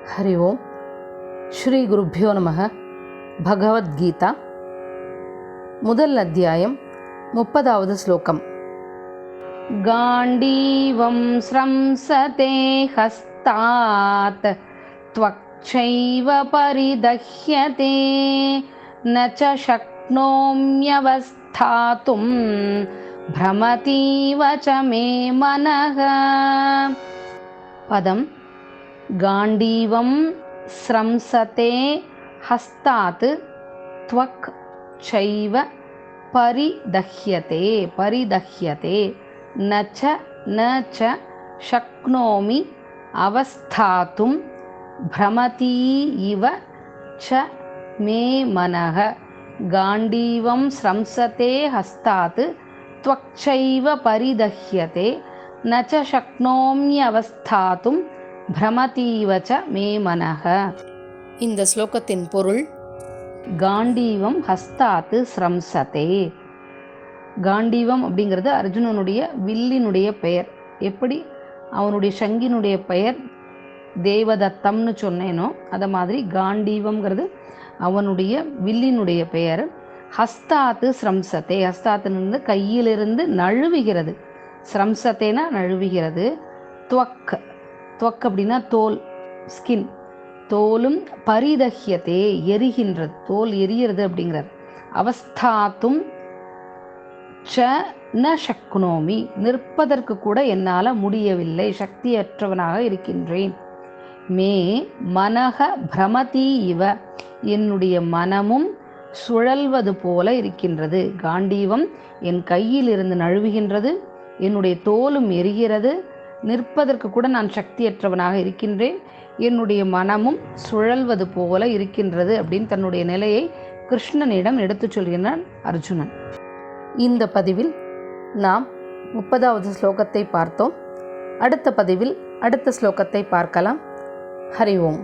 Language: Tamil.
हरि ओम श्री गुरुभ्यो नमः भगवद्गीता முதல் அத்தியாயம் 30வது ஸ்லோகம். காண்டீவம் ஸ்ரம்சதே ஹஸ்தாத் த்வக்சைவ பரிதஹ்யதே நச ஷக்னோம்யவஸ்தாதும் பிரமதீவ ச மே மனஹ. பதம் காண்டீவம் ஸ்ரம்சதே ஹஸ்தாத் த்வக் சைவ பரிதஹ்யதே பரிதஹ்யதே நச்ச நச்ச ஷக்னோமி அவஸ்தாதும் பிரமதீ இவ ச மே மனஹ. காண்டீவம் ஸ்ரம்சதே ஹஸ்தாத் த்வக்சைவ பரிதஹ்யதே நச்ச ஷக்னோம்யவஸ்தாதும் பிரமதீவ ச மே மனஹ. இந்த ஸ்லோகத்தின் பொருள்: காண்டீவம் ஹஸ்தாத்து ஸ்ரம்சதே. காண்டீவம் அப்படிங்கிறது அர்ஜுனனுடைய வில்லினுடைய பெயர். எப்படி அவனுடைய சங்கினுடைய பெயர் தேவதத்தம்னு சொன்னேனோ அதை மாதிரி காண்டீவம்ங்கிறது அவனுடைய வில்லினுடைய பெயர். ஹஸ்தாத்து ஸ்ரம்சதே, ஹஸ்தாத்திலிருந்து கையிலிருந்து நழுவுகிறது. ஸ்ரம்சத்தேனா நழுவுகிறது. துவக், துவக் அப்படின்னா தோல், ஸ்கின், தோலும் பரிதஹ்யதே எரிகின்றது, தோல் எரிகிறது அப்படிங்கிறது. அவஸ்தாத்தும் ச ந ஷக்னோமி, நிற்பதற்கு கூட என்னால் முடியவில்லை, சக்தியற்றவனாக இருக்கின்றேன். மே மனக பிரமதி இவ, என்னுடைய மனமும் சுழல்வது போல இருக்கின்றது. காண்டீவம் என் கையில் இருந்து நழுவுகின்றது, என்னுடைய தோலும் எரிகிறது, நிற்பதற்கு கூட நான் சக்தியற்றவனாக இருக்கின்றேன், என்னுடைய மனமும் சுழல்வது போல இருக்கின்றது அப்படின்னு தன்னுடைய நிலையை கிருஷ்ணனிடம் எடுத்துச் சொல்கிறான் அர்ஜுனன். இந்த பதிவில் நாம் 30வது ஸ்லோகத்தை பார்த்தோம். அடுத்த பதிவில் அடுத்த ஸ்லோகத்தை பார்க்கலாம். ஹரி ஓம்.